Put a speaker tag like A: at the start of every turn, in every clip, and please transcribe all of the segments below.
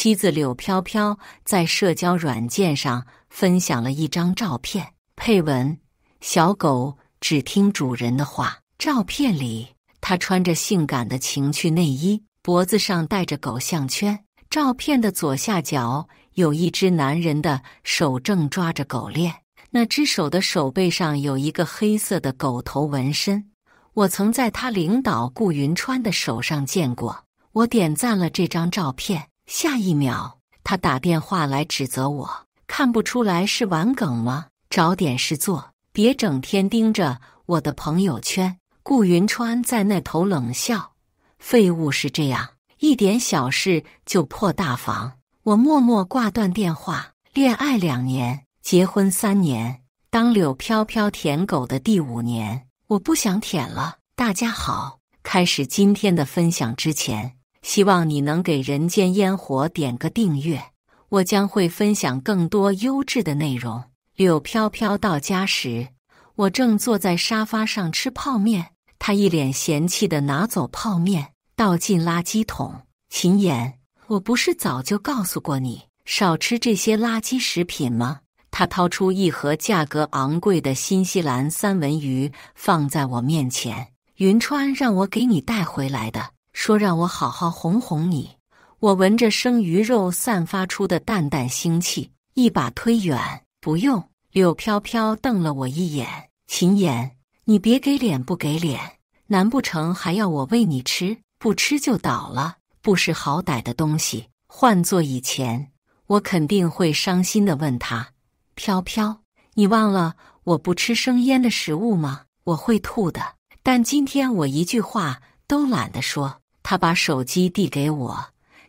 A: 妻子柳飘飘在社交软件上分享了一张照片，配文：小狗只听主人的话。照片里，她穿着性感的情趣内衣，脖子上戴着狗项圈。照片的左下角有一只男人的手正抓着狗链，那只手的手背上有一个黑色的狗头纹身。我曾在他领导顾云川的手上见过。我点赞了这张照片，下一秒他打电话来指责我，看不出来是玩梗吗？找点事做，别整天盯着我的朋友圈。顾云川在那头冷笑，废物是这样，一点小事就破大防。我默默挂断电话。恋爱2年，结婚3年，当柳飘飘舔狗的第5年，我不想舔了。大家好，开始今天的分享之前，希望你能给人间烟火点个订阅，我将会分享更多优质的内容。柳飘飘到家时，我正坐在沙发上吃泡面，她一脸嫌弃地拿走泡面，倒进垃圾桶。秦言，我不是早就告诉过你少吃这些垃圾食品吗？他掏出一盒价格昂贵的新西兰三文鱼放在我面前。云川让我给你带回来的，说让我好好哄哄你。我闻着生鱼肉散发出的淡淡腥气，一把推远。不用。柳飘飘瞪了我一眼。秦言，你别给脸不给脸，难不成还要我喂你吃？不吃就倒了，不识好歹的东西。换做以前，我肯定会伤心地问他，飘飘，你忘了我不吃生腌的食物吗？我会吐的。但今天我一句话都懒得说。他把手机递给我，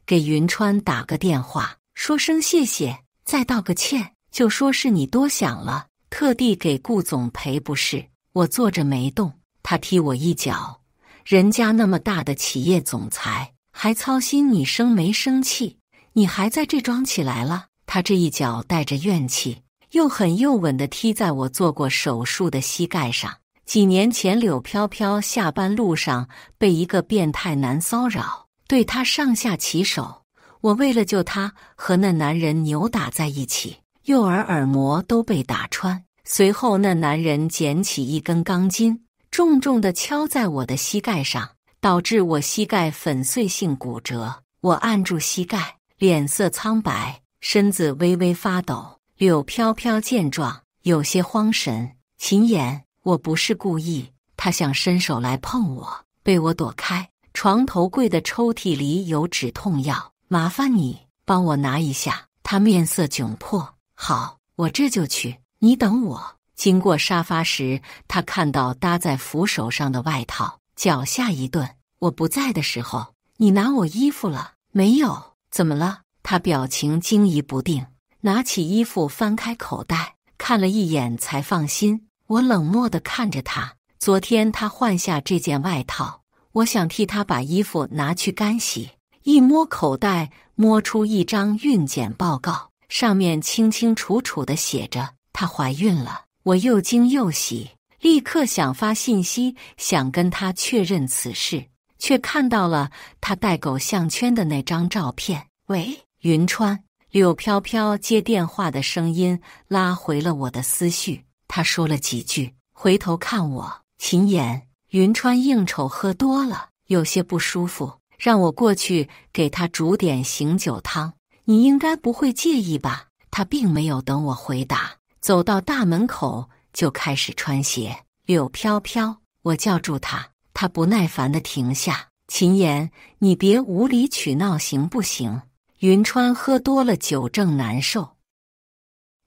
A: 给云川打个电话，说声谢谢，再道个歉，就说是你多想了，特地给顾总赔不是。我坐着没动，他踢我一脚，人家那么大的企业总裁，还操心你生没生气，你还在这装起来了。他这一脚带着怨气，又狠又稳地踢在我做过手术的膝盖上。几年前，柳飘飘下班路上被一个变态男骚扰，对他上下其手。我为了救他，和那男人扭打在一起，右耳膜都被打穿。随后，那男人捡起一根钢筋，重重地敲在我的膝盖上，导致我膝盖粉碎性骨折。我按住膝盖，脸色苍白，身子微微发抖。柳飘飘见状，有些慌神。秦言，我不是故意。他想伸手来碰我，被我躲开。床头柜的抽屉里有止痛药，麻烦你帮我拿一下。他面色窘迫。好，我这就去，你等我。经过沙发时，他看到搭在扶手上的外套，脚下一顿。我不在的时候，你拿我衣服了没有？怎么了？他表情惊疑不定，拿起衣服翻开口袋，看了一眼才放心。我冷漠地看着他。昨天他换下这件外套，我想替他把衣服拿去干洗。一摸口袋，摸出一张孕检报告，上面清清楚楚地写着她怀孕了。我又惊又喜，立刻想发信息想跟他确认此事，却看到了他戴狗项圈的那张照片。喂，云川。柳飘飘接电话的声音拉回了我的思绪。他说了几句，回头看我。秦言，云川应酬喝多了，有些不舒服，让我过去给他煮点醒酒汤，你应该不会介意吧？他并没有等我回答，走到大门口就开始穿鞋。柳飘飘，我叫住他，他不耐烦地停下。秦言，你别无理取闹行不行？云川喝多了酒正难受。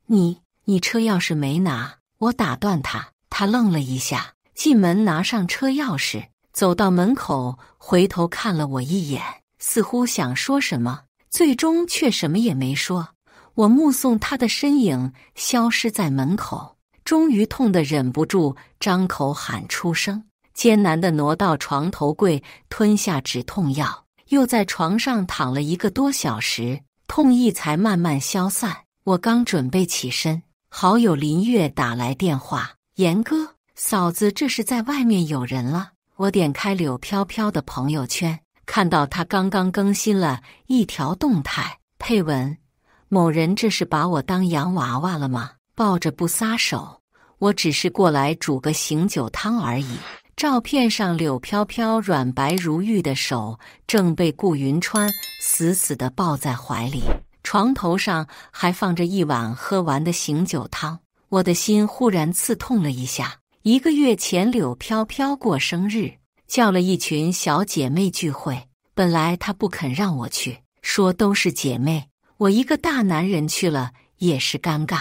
A: 你车钥匙没拿？我打断他。他愣了一下，进门拿上车钥匙，走到门口，回头看了我一眼，似乎想说什么，最终却什么也没说。我目送他的身影消失在门口，终于痛得忍不住张口喊出声，艰难地挪到床头柜，吞下止痛药，又在床上躺了1个多小时，痛意才慢慢消散。我刚准备起身，好友林月打来电话，严哥，嫂子这是在外面有人了。我点开柳飘飘的朋友圈，看到她刚刚更新了一条动态，配文：某人这是把我当洋娃娃了吗？抱着不撒手，我只是过来煮个醒酒汤而已。照片上柳飘飘软白如玉的手正被顾云川死死地抱在怀里，床头上还放着一碗喝完的醒酒汤。我的心忽然刺痛了一下。1个月前柳飘飘过生日，叫了一群小姐妹聚会，本来她不肯让我去，说都是姐妹，我一个大男人去了也是尴尬。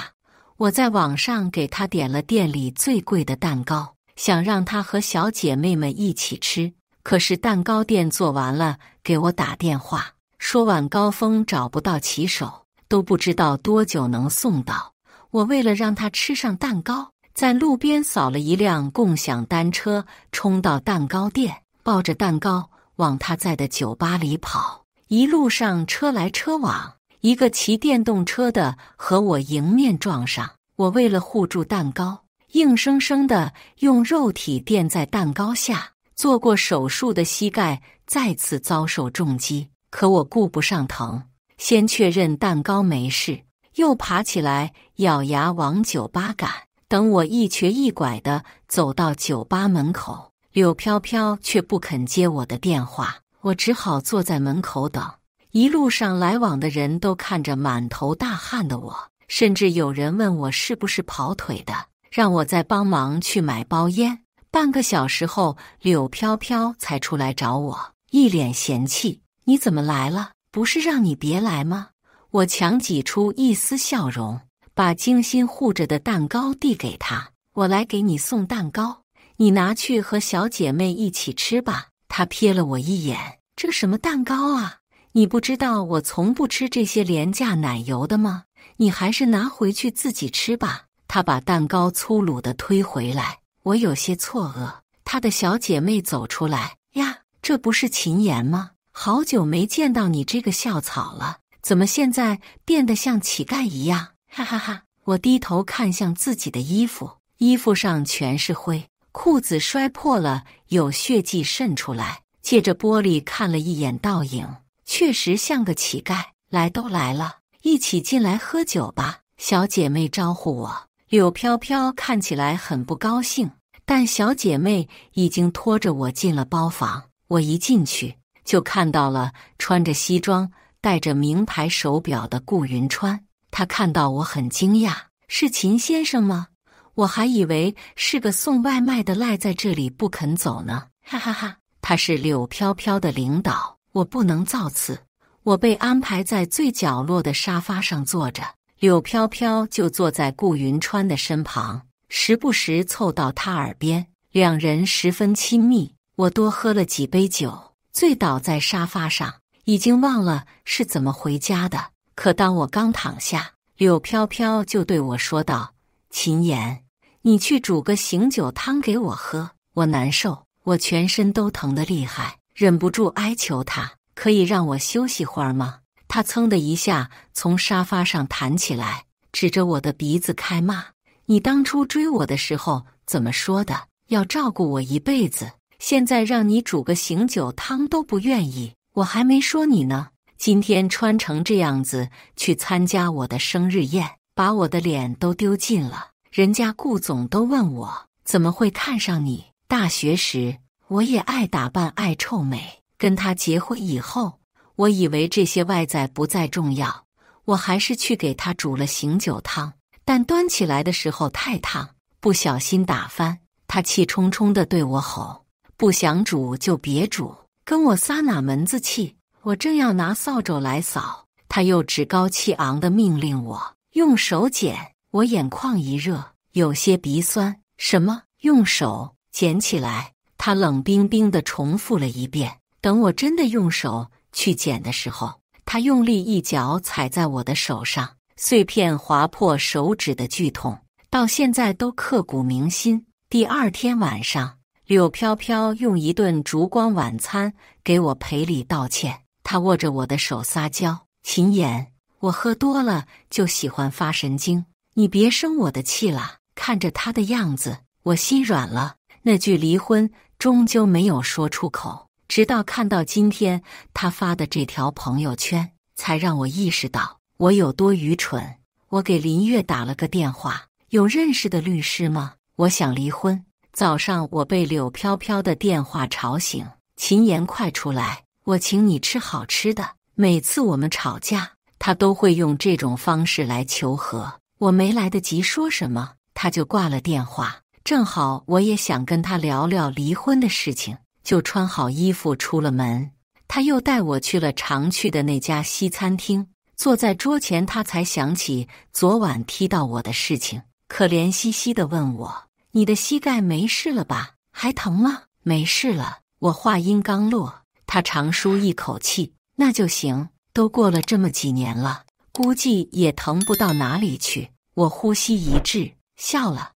A: 我在网上给她点了店里最贵的蛋糕，想让她和小姐妹们一起吃，可是蛋糕店做完了给我打电话，说晚高峰找不到骑手，都不知道多久能送到。我为了让她吃上蛋糕，在路边扫了一辆共享单车，冲到蛋糕店，抱着蛋糕往她在的酒吧里跑。一路上车来车往，一个骑电动车的和我迎面撞上，我为了护住蛋糕，硬生生的用肉体垫在蛋糕下，做过手术的膝盖再次遭受重击。可我顾不上疼，先确认蛋糕没事，又爬起来咬牙往酒吧赶。等我一瘸一拐地走到酒吧门口，柳飘飘却不肯接我的电话，我只好坐在门口等。一路上来往的人都看着满头大汗的我，甚至有人问我是不是跑腿的，让我再帮忙去买包烟。半个小时后，柳飘飘才出来找我，一脸嫌弃：“你怎么来了？不是让你别来吗？”我强挤出一丝笑容，把精心护着的蛋糕递给他：“我来给你送蛋糕，你拿去和小姐妹一起吃吧。”他瞥了我一眼：“这什么蛋糕啊？你不知道我从不吃这些廉价奶油的吗？你还是拿回去自己吃吧。”他把蛋糕粗鲁地推回来，我有些错愕。他的小姐妹走出来：“呀，这不是秦岩吗？好久没见到你这个校草了，怎么现在变得像乞丐一样？”哈哈哈！我低头看向自己的衣服，衣服上全是灰，裤子摔破了，有血迹渗出来。借着玻璃看了一眼倒影，确实像个乞丐。来都来了，一起进来喝酒吧。小姐妹招呼我。柳飘飘看起来很不高兴，但小姐妹已经拖着我进了包房。我一进去就看到了穿着西装、戴着名牌手表的顾云川。他看到我很惊讶：“是秦先生吗？我还以为是个送外卖的赖在这里不肯走呢。”哈哈哈！他是柳飘飘的领导，我不能造次。我被安排在最角落的沙发上坐着，柳飘飘就坐在顾云川的身旁，时不时凑到他耳边，两人十分亲密。我多喝了几杯酒，醉倒在沙发上，已经忘了是怎么回家的。可当我刚躺下，柳飘飘就对我说道：“秦岩，你去煮个醒酒汤给我喝。”我难受，我全身都疼得厉害，忍不住哀求他：“可以让我休息会儿吗？”他噌的一下从沙发上弹起来，指着我的鼻子开骂：“你当初追我的时候怎么说的？要照顾我一辈子，现在让你煮个醒酒汤都不愿意。我还没说你呢，今天穿成这样子去参加我的生日宴，把我的脸都丢尽了。人家顾总都问我怎么会看上你。大学时我也爱打扮爱臭美，跟他结婚以后，我以为这些外在不再重要，我还是去给他煮了醒酒汤，但端起来的时候太烫，不小心打翻。他气冲冲地对我吼：“不想煮就别煮，跟我撒哪门子气！”我正要拿扫帚来扫，他又趾高气昂地命令我用手捡。我眼眶一热，有些鼻酸。什么？用手捡起来？他冷冰冰地重复了一遍。等我真的用手去捡的时候，他用力一脚踩在我的手上，碎片划破手指的剧痛，到现在都刻骨铭心。第二天晚上，柳飘飘用一顿烛光晚餐给我赔礼道歉。他握着我的手撒娇：“秦岩，我喝多了就喜欢发神经，你别生我的气了。”看着他的样子，我心软了。那句离婚终究没有说出口，直到看到今天他发的这条朋友圈。才让我意识到我有多愚蠢。我给林月打了个电话，有认识的律师吗？我想离婚。早上我被柳飘飘的电话吵醒，秦言快出来，我请你吃好吃的。每次我们吵架，他都会用这种方式来求和。我没来得及说什么，他就挂了电话。正好我也想跟他聊聊离婚的事情，就穿好衣服出了门。他又带我去了常去的那家西餐厅，坐在桌前，他才想起昨晚踢到我的事情，可怜兮兮地问我：“你的膝盖没事了吧？还疼吗？”“没事了。”我话音刚落，他长舒一口气：“那就行，都过了这么几年了，估计也疼不到哪里去。”我呼吸一滞，笑了。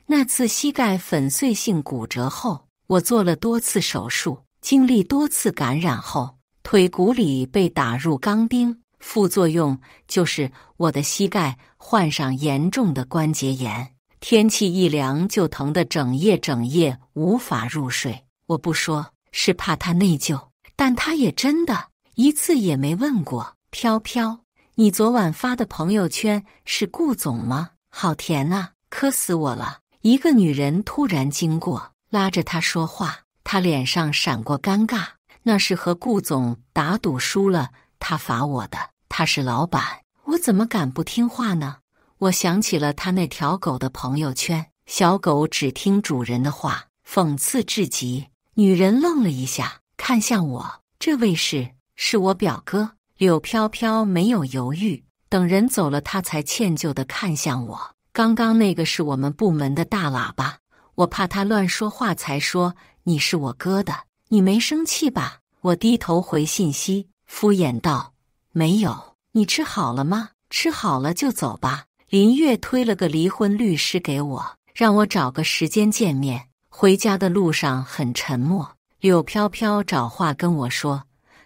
A: 那次膝盖粉碎性骨折后，我做了多次手术，经历多次感染后，腿骨里被打入钢钉，副作用就是我的膝盖患上严重的关节炎，天气一凉就疼得整夜无法入睡。我不说是怕他内疚，但他也真的一次也没问过。飘飘，你昨晚发的朋友圈是顾总吗？好甜啊，磕死我了。一个女人突然经过，拉着他说话，他脸上闪过尴尬。那是和顾总打赌输了，他罚我的。他是老板，我怎么敢不听话呢？我想起了他那条狗的朋友圈，小狗只听主人的话，讽刺至极。女人愣了一下，看向我，这位是我表哥。柳飘飘没有犹豫，等人走了，他才歉疚地看向我。刚刚那个是我们部门的大喇叭，我怕他乱说话才说你是我哥的。你没生气吧？我低头回信息，敷衍道：“没有。”你吃好了吗？吃好了就走吧。林月推了个离婚律师给我，让我找个时间见面。回家的路上很沉默。柳飘飘找话跟我说，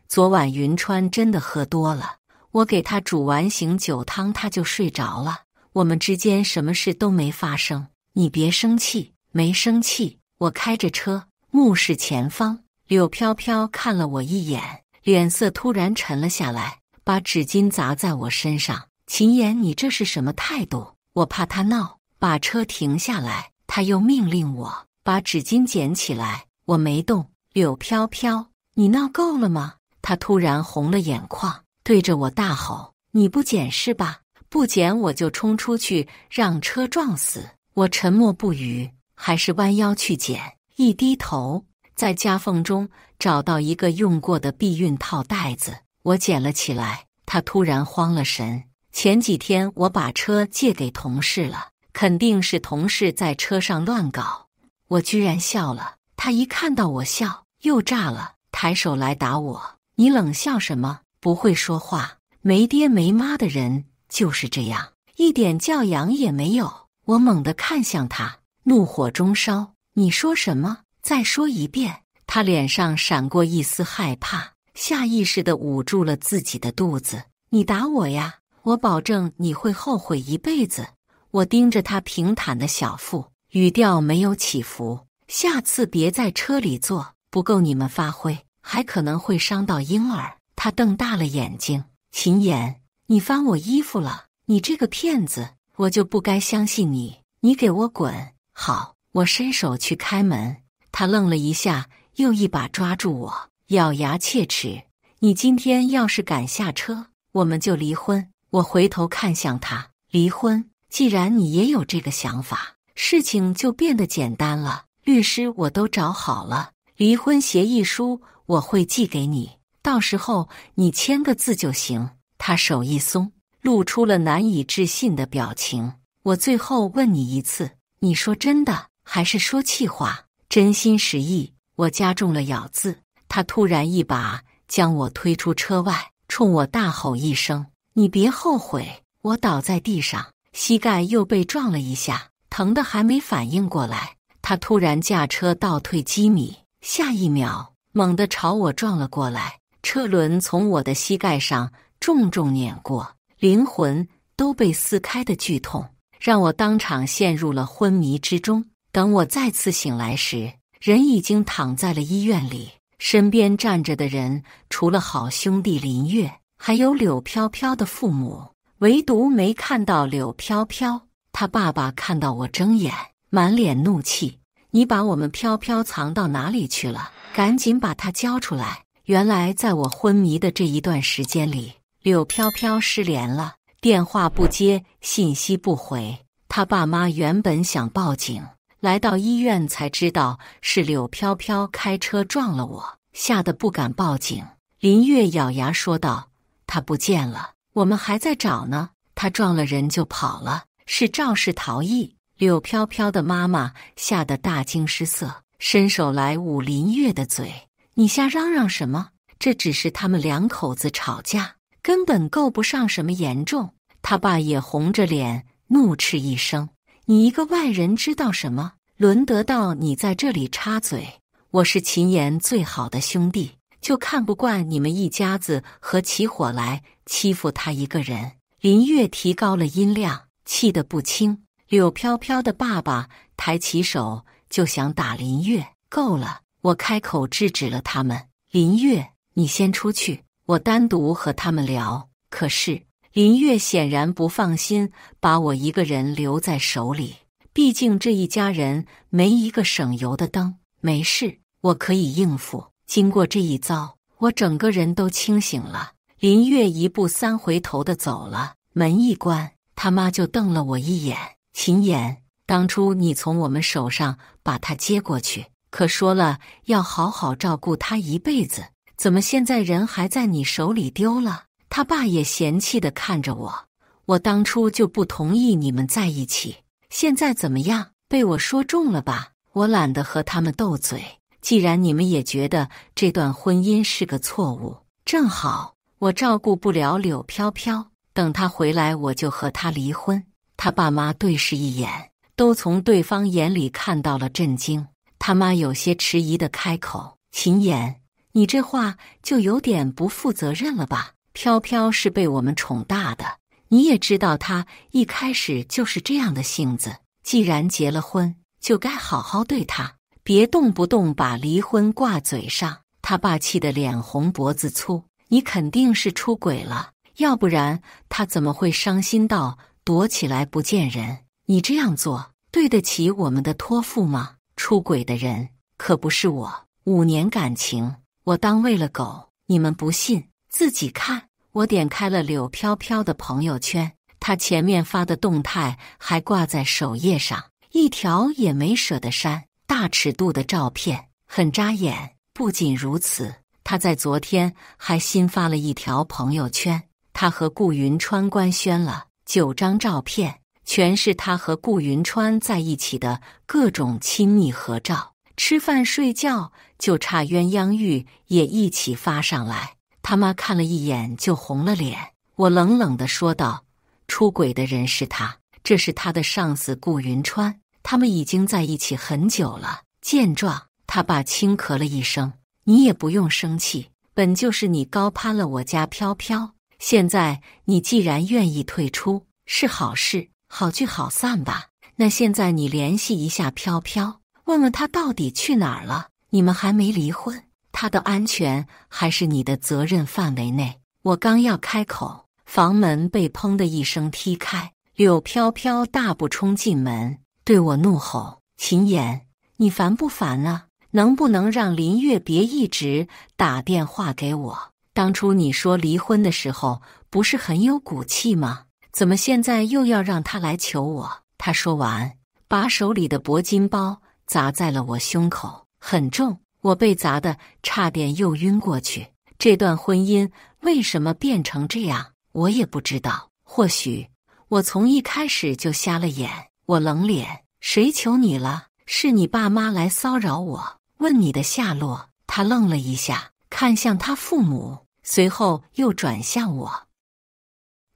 A: 昨晚云川真的喝多了，我给他煮完醒酒汤他就睡着了，我们之间什么事都没发生。你别生气。没生气。我开着车，目视前方。柳飘飘看了我一眼，脸色突然沉了下来，把纸巾砸在我身上。秦言，你这是什么态度？我怕他闹，把车停下来。他又命令我把纸巾捡起来，我没动。柳飘飘，你闹够了吗？他突然红了眼眶，对着我大吼：“你不捡是吧？不捡我就冲出去让车撞死！”我沉默不语，还是弯腰去捡。一低头，在夹缝中找到一个用过的避孕套袋子，我捡了起来。他突然慌了神，前几天我把车借给同事了，肯定是同事在车上乱搞。我居然笑了，他一看到我笑，又炸了，抬手来打我。你冷笑什么？不会说话，没爹没妈的人就是这样，一点教养也没有。我猛地看向他，怒火中烧。你说什么？再说一遍。他脸上闪过一丝害怕，下意识地捂住了自己的肚子。你打我呀？我保证你会后悔一辈子。我盯着他平坦的小腹，语调没有起伏。下次别在车里坐，不够你们发挥，还可能会伤到婴儿。他瞪大了眼睛。秦言，你翻我衣服了，你这个骗子，我就不该相信你，你给我滚！好，我伸手去开门。他愣了一下，又一把抓住我，咬牙切齿：你今天要是敢下车，我们就离婚。我回头看向他，离婚？既然你也有这个想法，事情就变得简单了。律师我都找好了，离婚协议书我会寄给你，到时候你签个字就行。他手一松，露出了难以置信的表情。我最后问你一次，你说真的还是说气话？真心实意。我加重了咬字。他突然一把将我推出车外，冲我大吼一声：你别后悔！我倒在地上，膝盖又被撞了一下，疼得还没反应过来。他突然驾车倒退几米，下一秒猛地朝我撞了过来，车轮从我的膝盖上重重碾过，灵魂都被撕开的剧痛让我当场陷入了昏迷之中。等我再次醒来时，人已经躺在了医院里，身边站着的人除了好兄弟林月，还有柳飘飘的父母，唯独没看到柳飘飘。他爸爸看到我睁眼，满脸怒气：“你把我们飘飘藏到哪里去了？赶紧把他交出来！”原来在我昏迷的这一段时间里，柳飘飘失联了，电话不接，信息不回。他爸妈原本想报警，来到医院才知道是柳飘飘开车撞了我，吓得不敢报警。林月咬牙说道：“他不见了，我们还在找呢。他撞了人就跑了，是肇事逃逸。”柳飘飘的妈妈吓得大惊失色，伸手来捂林月的嘴：“你瞎嚷嚷什么？这只是他们两口子吵架，根本够不上什么严重。”他爸也红着脸怒斥一声：“你一个外人知道什么？轮得到你在这里插嘴？我是秦岩最好的兄弟，就看不惯你们一家子合起伙来欺负他一个人。”林月提高了音量，气得不轻。柳飘飘的爸爸抬起手就想打林月：“够了！”我开口制止了他们：“林月，你先出去，我单独和他们聊。”可是林月显然不放心把我一个人留在手里，毕竟这一家人没一个省油的灯。没事，我可以应付。经过这一遭，我整个人都清醒了。林月一步三回头的走了，门一关，他妈就瞪了我一眼：“秦岩，当初你从我们手上把他接过去，可说了要好好照顾他一辈子，怎么现在人还在你手里丢了？”他爸也嫌弃地看着我：“我当初就不同意你们在一起，现在怎么样？被我说中了吧？”我懒得和他们斗嘴，既然你们也觉得这段婚姻是个错误，正好我照顾不了柳飘飘，等他回来我就和他离婚。他爸妈对视一眼，都从对方眼里看到了震惊。他妈有些迟疑地开口：“秦岩，你这话就有点不负责任了吧？飘飘是被我们宠大的，你也知道她一开始就是这样的性子。既然结了婚，就该好好对她，别动不动把离婚挂嘴上。”他爸气得脸红脖子粗：“你肯定是出轨了，要不然他怎么会伤心到躲起来不见人？你这样做对得起我们的托付吗？出轨的人可不是我，5年感情我当喂了狗，你们不信自己看。”我点开了柳飘飘的朋友圈，他前面发的动态还挂在首页上，一条也没舍得删，大尺度的照片很扎眼。不仅如此，他在昨天还新发了一条朋友圈，他和顾云川官宣了9张照片，全是他和顾云川在一起的各种亲密合照，吃饭睡觉就差鸳鸯浴也一起发上来。他妈看了一眼就红了脸，我冷冷地说道：“出轨的人是他，这是他的上司顾云川，他们已经在一起很久了。”见状，他爸轻咳了一声：“你也不用生气，本就是你高攀了我家飘飘，现在你既然愿意退出，是好事，好聚好散吧。那现在你联系一下飘飘，问问他到底去哪儿了。你们还没离婚，他的安全还是你的责任范围内。”我刚要开口，房门被砰的一声踢开，柳飘飘大步冲进门，对我怒吼：“秦岩，你烦不烦啊？能不能让林月别一直打电话给我？当初你说离婚的时候不是很有骨气吗？怎么现在又要让他来求我？”他说完，把手里的铂金包砸在了我胸口，很重，我被砸得差点又晕过去。这段婚姻为什么变成这样，我也不知道。或许我从一开始就瞎了眼。我冷脸：“谁求你了？是你爸妈来骚扰我，问你的下落。”他愣了一下，看向他父母，随后又转向我，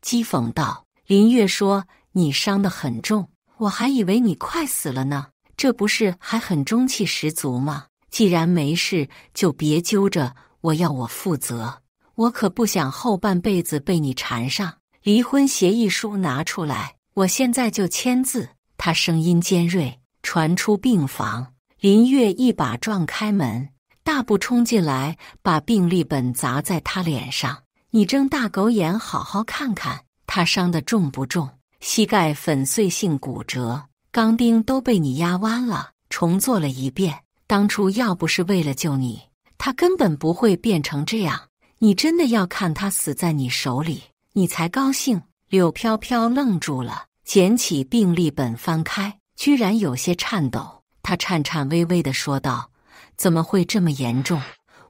A: 讥讽道：“林月说你伤得很重，我还以为你快死了呢，这不是还很中气十足吗？既然没事，就别揪着我要我负责，我可不想后半辈子被你缠上。离婚协议书拿出来，我现在就签字。”他声音尖锐，传出病房。林月一把撞开门，大步冲进来，把病历本砸在他脸上：“你睁大狗眼好好看看，他伤得重不重？膝盖粉碎性骨折，钢钉都被你压弯了，重做了一遍。当初要不是为了救你，他根本不会变成这样。你真的要看他死在你手里，你才高兴。”柳飘飘愣住了，捡起病历本翻开，居然有些颤抖。他颤颤巍巍地说道：“怎么会这么严重？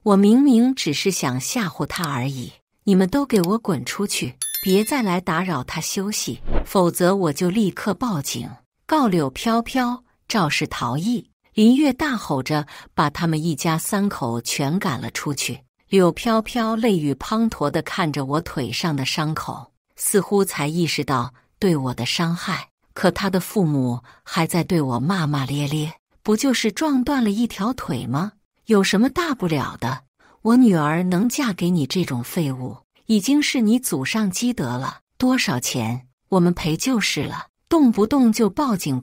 A: 我明明只是想吓唬他而已。你们都给我滚出去，别再来打扰他休息，否则我就立刻报警，告柳飘飘肇事逃逸。”林月大吼着把他们一家三口全赶了出去。柳飘飘泪雨滂沱地看着我腿上的伤口，似乎才意识到对我的伤害。可他的父母还在对我骂骂咧咧，不就是撞断了一条腿吗？有什么大不了的？我女儿能嫁给你这种废物，已经是你祖上积德了。多少钱我们赔就是了，动不动就报警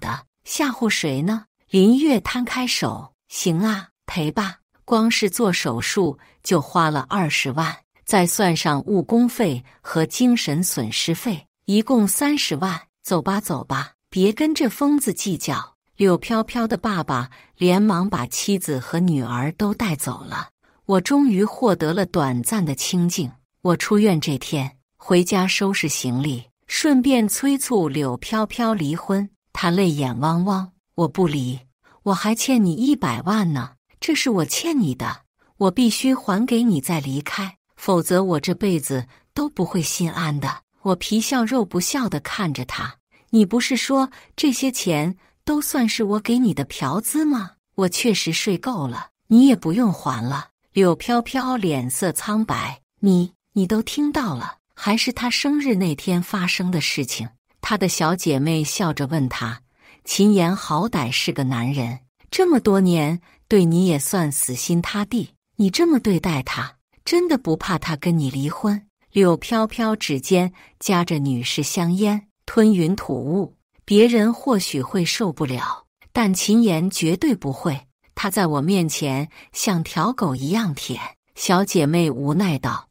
A: 的，吓唬谁呢？林月摊开手：“行啊，赔吧。光是做手术就花了20万，再算上误工费和精神损失费，一共30万。走吧，走吧，别跟这疯子计较。”柳飘飘的爸爸连忙把妻子和女儿都带走了。我终于获得了短暂的清静。我出院这天，回家收拾行李，顺便催促柳飘飘离婚。她泪眼汪汪：“我不离，我还欠你100万呢，这是我欠你的，我必须还给你再离开，否则我这辈子都不会心安的。”我皮笑肉不笑地看着他：“你不是说这些钱都算是我给你的嫖资吗？我确实睡够了，你也不用还了。”柳飘飘脸色苍白：“你都听到了，还是他生日那天发生的事情。”他的小姐妹笑着问他：“秦岩好歹是个男人，这么多年对你也算死心塌地，你这么对待他，真的不怕他跟你离婚？”柳飘飘指尖夹着女士香烟，吞云吐雾。别人或许会受不了，但秦岩绝对不会。他在我面前像条狗一样舔。小姐妹无奈道：“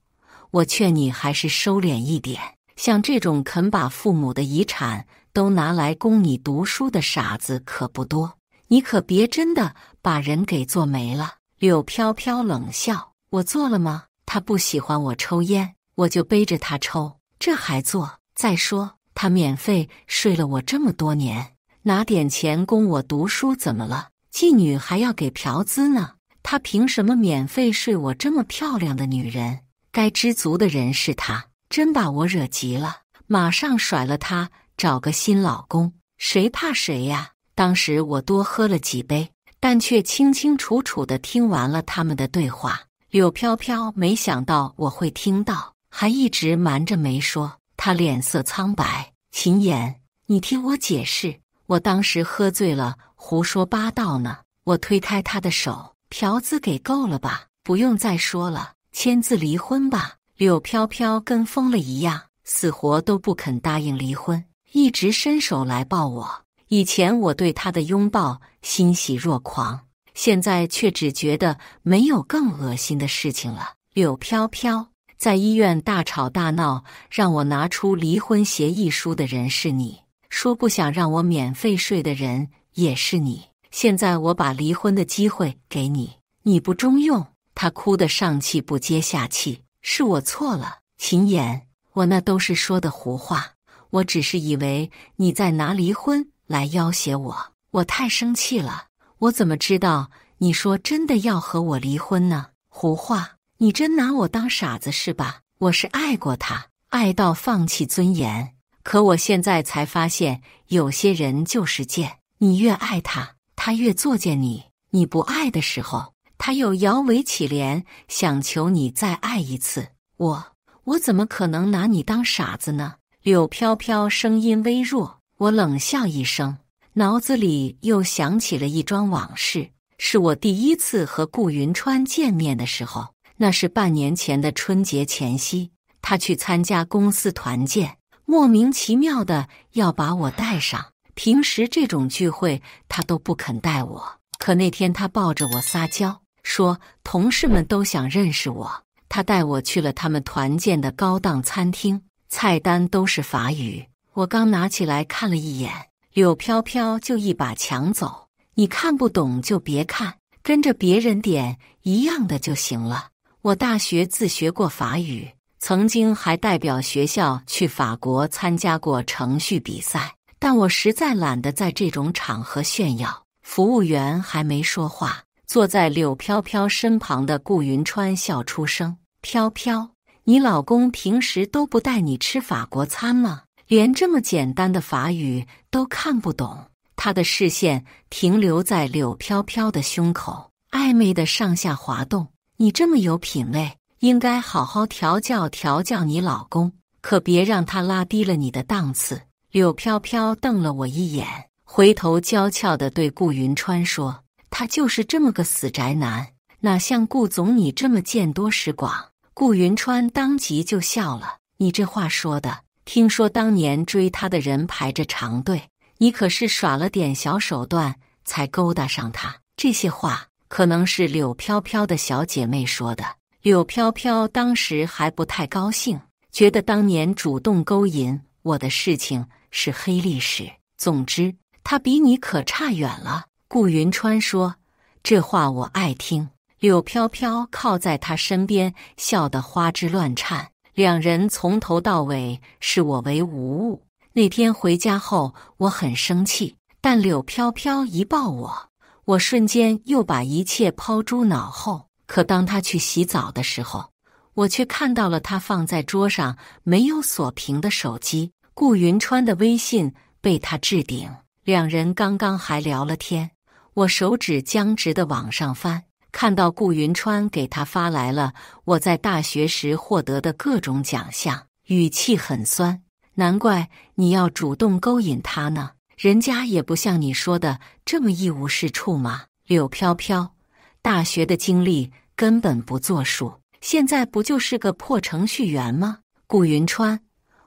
A: 我劝你还是收敛一点，像这种肯把父母的遗产都拿来供你读书的傻子可不多，你可别真的把人给做没了。”柳飘飘冷笑：“我做了吗？他不喜欢我抽烟，我就背着他抽，这还做？再说他免费睡了我这么多年，拿点钱供我读书怎么了？妓女还要给嫖资呢，他凭什么免费睡我这么漂亮的女人？该知足的人是他，真把我惹急了，马上甩了他，找个新老公，谁怕谁呀？”当时我多喝了几杯，但却清清楚楚地听完了他们的对话。柳飘飘没想到我会听到，还一直瞒着没说。他脸色苍白：“秦岩，你听我解释，我当时喝醉了，胡说八道呢。”我推开他的手：“嫖资给够了吧？不用再说了，签字离婚吧。”柳飘飘跟疯了一样，死活都不肯答应离婚，一直伸手来抱我。以前我对他的拥抱欣喜若狂，现在却只觉得没有更恶心的事情了。柳飘飘，在医院大吵大闹，让我拿出离婚协议书的人是你，说不想让我免费睡的人也是你。现在我把离婚的机会给你，你不中用。他哭得上气不接下气：“是我错了，秦岩，我那都是说的胡话，我只是以为你在拿离婚来要挟我，我太生气了。我怎么知道你说真的要和我离婚呢？胡话，你真拿我当傻子是吧？我是爱过他，爱到放弃尊严。可我现在才发现，有些人就是贱，你越爱他，他越作践你。你不爱的时候，他又摇尾乞怜，想求你再爱一次。我怎么可能拿你当傻子呢？”柳飘飘声音微弱。我冷笑一声，脑子里又想起了一桩往事，是我第一次和顾云川见面的时候。那是半年前的春节前夕，他去参加公司团建，莫名其妙的要把我带上。平时这种聚会他都不肯带我，可那天他抱着我撒娇，说同事们都想认识我，他带我去了他们团建的高档餐厅，菜单都是法语。我刚拿起来看了一眼，柳飘飘就一把抢走。你看不懂就别看，跟着别人点一样的就行了。我大学自学过法语，曾经还代表学校去法国参加过程序比赛，但我实在懒得在这种场合炫耀。服务员还没说话，坐在柳飘飘身旁的顾云川笑出声：飘飘，你老公平时都不带你吃法国餐吗？连这么简单的法语都看不懂。他的视线停留在柳飘飘的胸口，暧昧的上下滑动。你这么有品味，应该好好调教调教你老公，可别让他拉低了你的档次。柳飘飘瞪了我一眼，回头娇俏地对顾云川说：他就是这么个死宅男，哪像顾总你这么见多识广。顾云川当即就笑了：你这话说的，听说当年追他的人排着长队，你可是耍了点小手段才勾搭上他。这些话可能是柳飘飘的小姐妹说的。柳飘飘当时还不太高兴，觉得当年主动勾引我的事情是黑历史。总之，他比你可差远了。顾云川说：这话我爱听。柳飘飘靠在他身边，笑得花枝乱颤。两人从头到尾视我为无物。那天回家后，我很生气，但柳飘飘一抱我，我瞬间又把一切抛诸脑后。可当他去洗澡的时候，我却看到了他放在桌上没有锁屏的手机，顾云川的微信被他置顶。两人刚刚还聊了天，我手指僵直地往上翻，看到顾云川给他发来了我在大学时获得的各种奖项，语气很酸。难怪你要主动勾引他呢，人家也不像你说的这么一无是处嘛。柳飘飘，大学的经历根本不作数，现在不就是个破程序员吗？顾云川，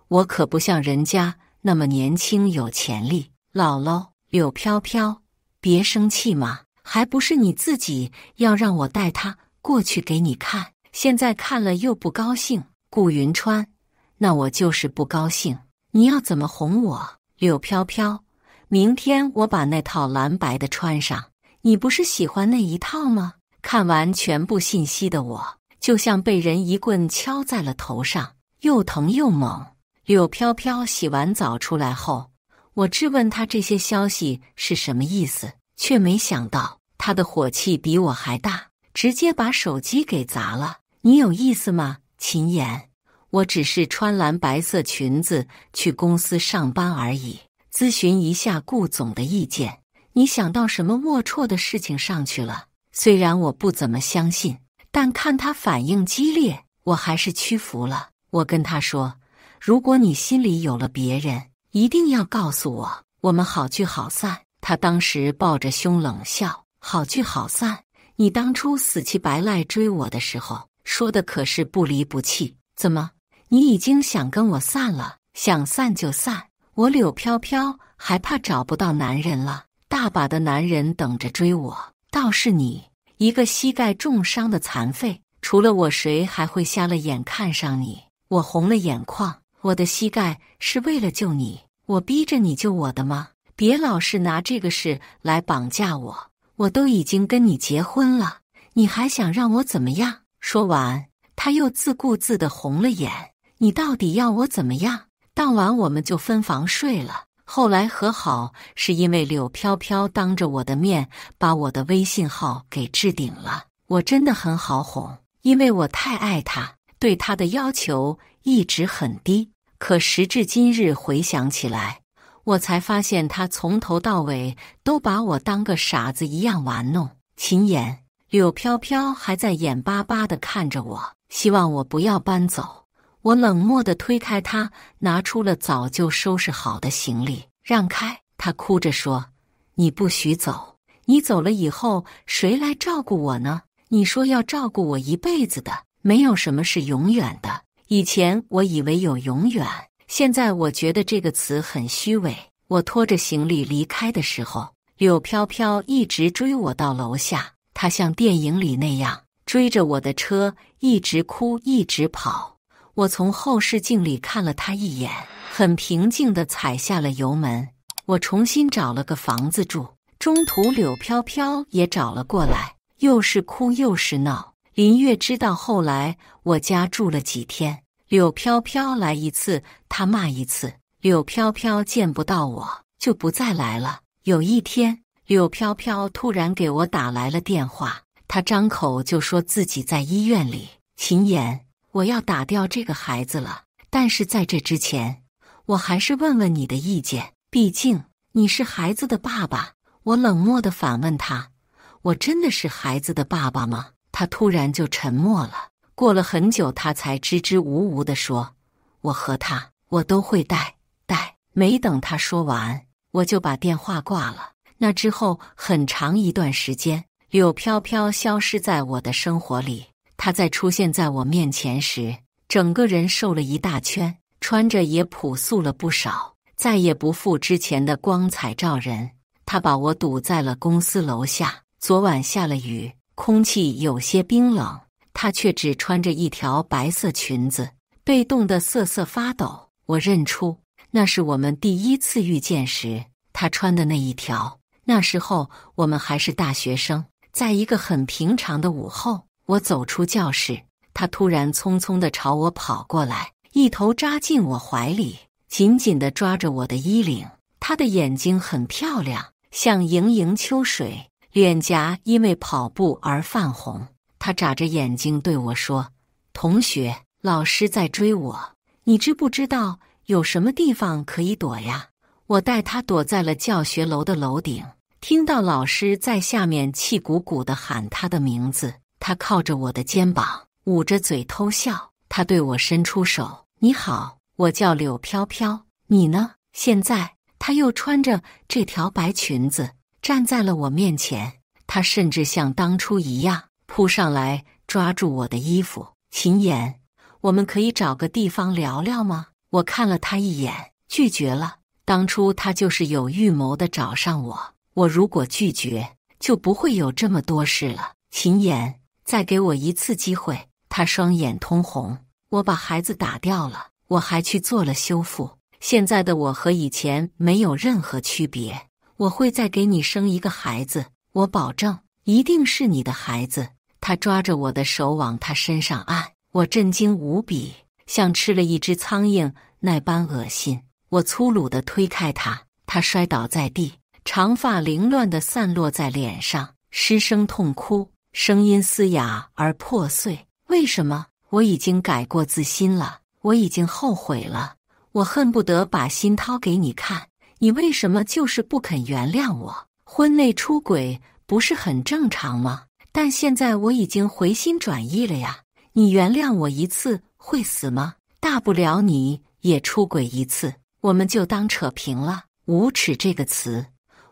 A: 我可不像人家那么年轻有潜力。姥姥，柳飘飘，别生气嘛，还不是你自己要让我带他过去给你看，现在看了又不高兴。顾云川，那我就是不高兴，你要怎么哄我？柳飘飘，明天我把那套蓝白的穿上，你不是喜欢那一套吗？看完全部信息的我，就像被人一棍敲在了头上，又疼又猛。柳飘飘洗完澡出来后，我质问他这些消息是什么意思，却没想到他的火气比我还大，直接把手机给砸了。你有意思吗，秦言？我只是穿蓝白色裙子去公司上班而已，咨询一下顾总的意见。你想到什么龌龊的事情上去了？虽然我不怎么相信，但看他反应激烈，我还是屈服了。我跟他说，如果你心里有了别人，一定要告诉我，我们好聚好散。他当时抱着胸冷笑：好聚好散？你当初死乞白赖追我的时候，说的可是不离不弃，怎么，你已经想跟我散了？想散就散，我柳飘飘还怕找不到男人了？大把的男人等着追我，倒是你一个膝盖重伤的残废，除了我谁还会瞎了眼看上你？我红了眼眶，我的膝盖是为了救你，我逼着你救我的吗？别老是拿这个事来绑架我，我都已经跟你结婚了，你还想让我怎么样？说完，他又自顾自地红了眼。你到底要我怎么样？当晚我们就分房睡了。后来和好是因为柳飘飘当着我的面把我的微信号给置顶了。我真的很好哄，因为我太爱他，对他的要求一直很低。可时至今日回想起来，我才发现他从头到尾都把我当个傻子一样玩弄。秦言，柳飘飘还在眼巴巴地看着我，希望我不要搬走。我冷漠地推开他，拿出了早就收拾好的行李，让开。他哭着说：你不许走，你走了以后谁来照顾我呢？你说要照顾我一辈子的，没有什么是永远的。以前我以为有永远，现在我觉得这个词很虚伪。我拖着行李离开的时候，柳飘飘一直追我到楼下，他像电影里那样追着我的车一直哭一直跑。我从后视镜里看了他一眼，很平静地踩下了油门。我重新找了个房子住，中途柳飘飘也找了过来，又是哭又是闹。林月知道后来我家住了几天，柳飘飘来一次他骂一次，柳飘飘见不到我就不再来了。有一天，柳飘飘突然给我打来了电话，他张口就说自己在医院里。秦言，我要打掉这个孩子了，但是在这之前，我还是问问你的意见，毕竟你是孩子的爸爸。我冷漠地反问他，我真的是孩子的爸爸吗？他突然就沉默了，过了很久他才支支吾吾地说，我和他，我都会带。没等他说完，我就把电话挂了。那之后很长一段时间，柳飘飘消失在我的生活里。他在出现在我面前时，整个人瘦了一大圈，穿着也朴素了不少，再也不复之前的光彩照人。他把我堵在了公司楼下，昨晚下了雨，空气有些冰冷，他却只穿着一条白色裙子，被冻得瑟瑟发抖。我认出那是我们第一次遇见时他穿的那一条。那时候我们还是大学生，在一个很平常的午后，我走出教室，他突然匆匆地朝我跑过来，一头扎进我怀里，紧紧地抓着我的衣领。他的眼睛很漂亮，像盈盈秋水，脸颊因为跑步而泛红。他眨着眼睛对我说，同学，老师在追我，你知不知道有什么地方可以躲呀？我带他躲在了教学楼的楼顶，听到老师在下面气鼓鼓地喊他的名字。他靠着我的肩膀，捂着嘴偷笑。他对我伸出手，你好，我叫柳飘飘，你呢？现在他又穿着这条白裙子站在了我面前，他甚至像当初一样扑上来抓住我的衣服。秦言，我们可以找个地方聊聊吗？我看了他一眼，拒绝了。当初他就是有预谋的找上我，我如果拒绝，就不会有这么多事了。秦言，再给我一次机会。他双眼通红，我把孩子打掉了，我还去做了修复，现在的我和以前没有任何区别。我会再给你生一个孩子，我保证，一定是你的孩子。他抓着我的手往他身上按，我震惊无比，像吃了一只苍蝇那般恶心。我粗鲁地推开他，他摔倒在地，长发凌乱地散落在脸上，失声痛哭，声音嘶哑而破碎。为什么？我已经改过自新了，我已经后悔了，我恨不得把心掏给你看，你为什么就是不肯原谅我？婚内出轨不是很正常吗？但现在我已经回心转意了呀，你原谅我一次会死吗？大不了你也出轨一次，我们就当扯平了。无耻这个词，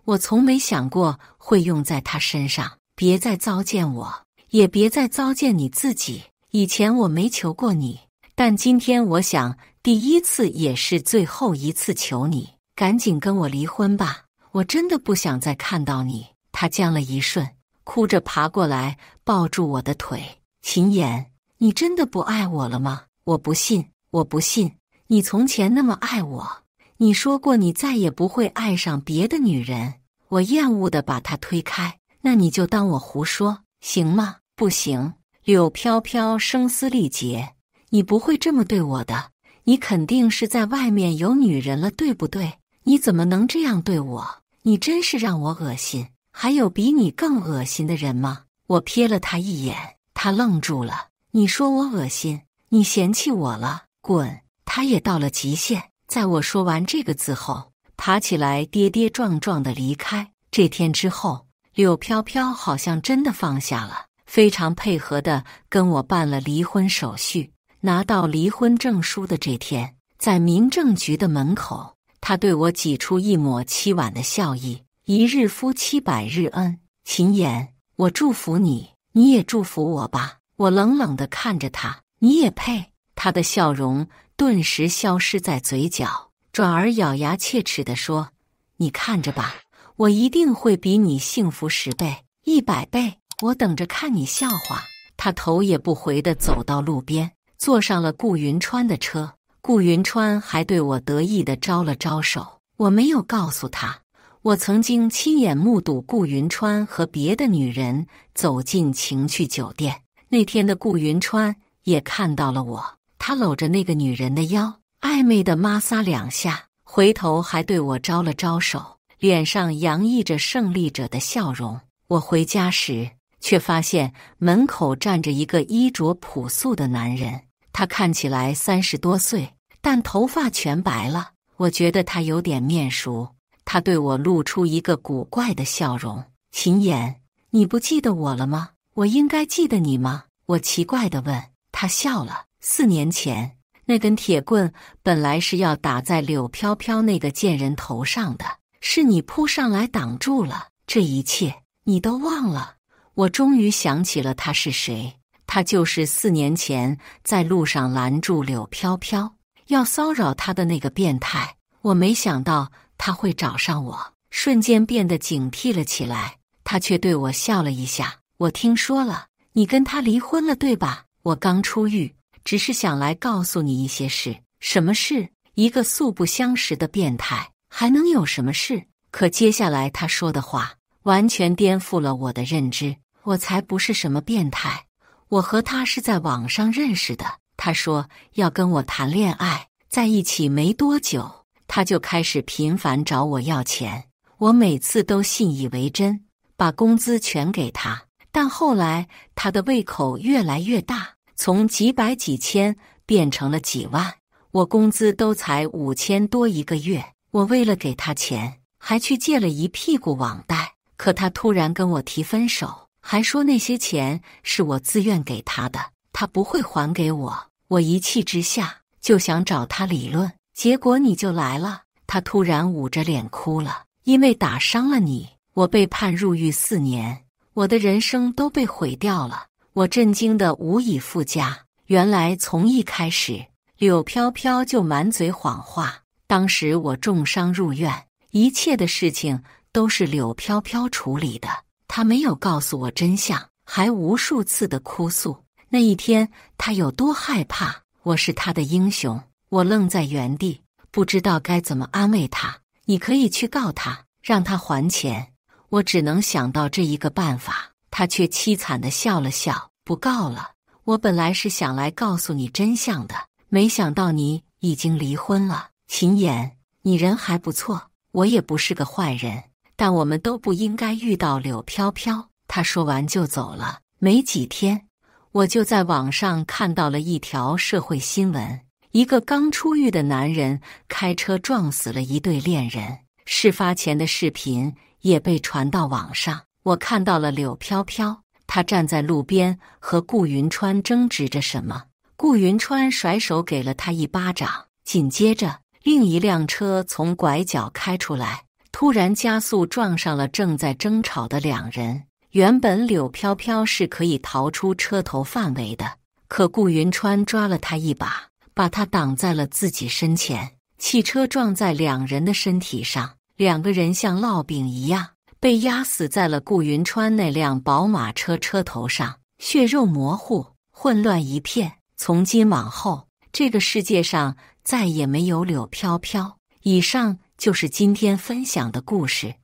A: 我从没想过会用在他身上。别再糟践我，也别再糟践你自己。以前我没求过你，但今天我想，第一次也是最后一次求你，赶紧跟我离婚吧，我真的不想再看到你。他僵了一瞬，哭着爬过来抱住我的腿。秦言，你真的不爱我了吗？我不信，我不信，你从前那么爱我，你说过你再也不会爱上别的女人。我厌恶地把他推开，那你就当我胡说，行吗？不行。柳飘飘声嘶力竭，你不会这么对我的，你肯定是在外面有女人了，对不对？你怎么能这样对我？你真是让我恶心。还有比你更恶心的人吗？我瞥了他一眼，他愣住了。你说我恶心？你嫌弃我了？滚！他也到了极限，在我说完这个字后，爬起来跌跌撞撞地离开。这天之后，柳飘飘好像真的放下了，非常配合地跟我办了离婚手续。拿到离婚证书的这天，在民政局的门口，他对我挤出一抹凄婉的笑意。一日夫妻百日恩，秦言，我祝福你，你也祝福我吧。我冷冷地看着他，你也配？他的笑容顿时消失在嘴角，转而咬牙切齿地说，你看着吧，我一定会比你幸福10倍、100倍，我等着看你笑话。他他头也不回地走到路边，坐上了顾云川的车。顾云川还对我得意地招了招手。我没有告诉他，我曾经亲眼目睹顾云川和别的女人走进情趣酒店。那天的顾云川也看到了我，他搂着那个女人的腰，暧昧地摩挲2下，回头还对我招了招手，脸上洋溢着胜利者的笑容。我回家时，却发现门口站着一个衣着朴素的男人，他看起来30多岁，但头发全白了。我觉得他有点面熟，他对我露出一个古怪的笑容。秦言，你不记得我了吗？我应该记得你吗？我奇怪地问。他笑了。4年前，那根铁棍本来是要打在柳飘飘那个贱人头上的，是你扑上来挡住了。这一切你都忘了。我终于想起了他是谁，他就是4年前在路上拦住柳飘飘，要骚扰他的那个变态。我没想到他会找上我，瞬间变得警惕了起来。他却对我笑了一下。我听说了，你跟他离婚了，对吧？我刚出狱，只是想来告诉你一些事。什么事？一个素不相识的变态，还能有什么事？可接下来他说的话完全颠覆了我的认知。我才不是什么变态，我和他是在网上认识的。他说要跟我谈恋爱，在一起没多久，他就开始频繁找我要钱。我每次都信以为真，把工资全给他。但后来他的胃口越来越大，从几百几千变成了几万，我工资都才5000多一个月。我为了给他钱，还去借了一屁股网贷。可他突然跟我提分手，还说那些钱是我自愿给他的，他不会还给我。我一气之下就想找他理论，结果你就来了。他突然捂着脸哭了，因为打伤了你，我被判入狱4年，我的人生都被毁掉了。我震惊得无以复加。原来从一开始，柳飘飘就满嘴谎话。当时我重伤入院，一切的事情都是柳飘飘处理的。他没有告诉我真相，还无数次的哭诉。那一天他有多害怕，我是他的英雄。我愣在原地，不知道该怎么安慰他。你可以去告他，让他还钱。我只能想到这一个办法。他却凄惨地笑了笑，不告了。我本来是想来告诉你真相的，没想到你已经离婚了。秦言，你人还不错，我也不是个坏人，但我们都不应该遇到柳飘飘。他说完就走了。没几天，我就在网上看到了一条社会新闻，一个刚出狱的男人开车撞死了一对恋人。事发前的视频也被传到网上。我看到了柳飘飘，她站在路边和顾云川争执着什么。顾云川甩手给了他一巴掌，紧接着另一辆车从拐角开出来，突然加速撞上了正在争吵的两人。原本柳飘飘是可以逃出车头范围的，可顾云川抓了他一把，把他挡在了自己身前。汽车撞在两人的身体上，两个人像烙饼一样被压死在了顾云川那辆宝马车车头上，血肉模糊，混乱一片。从今往后，这个世界上再也没有柳飘飘。以上就是今天分享的故事。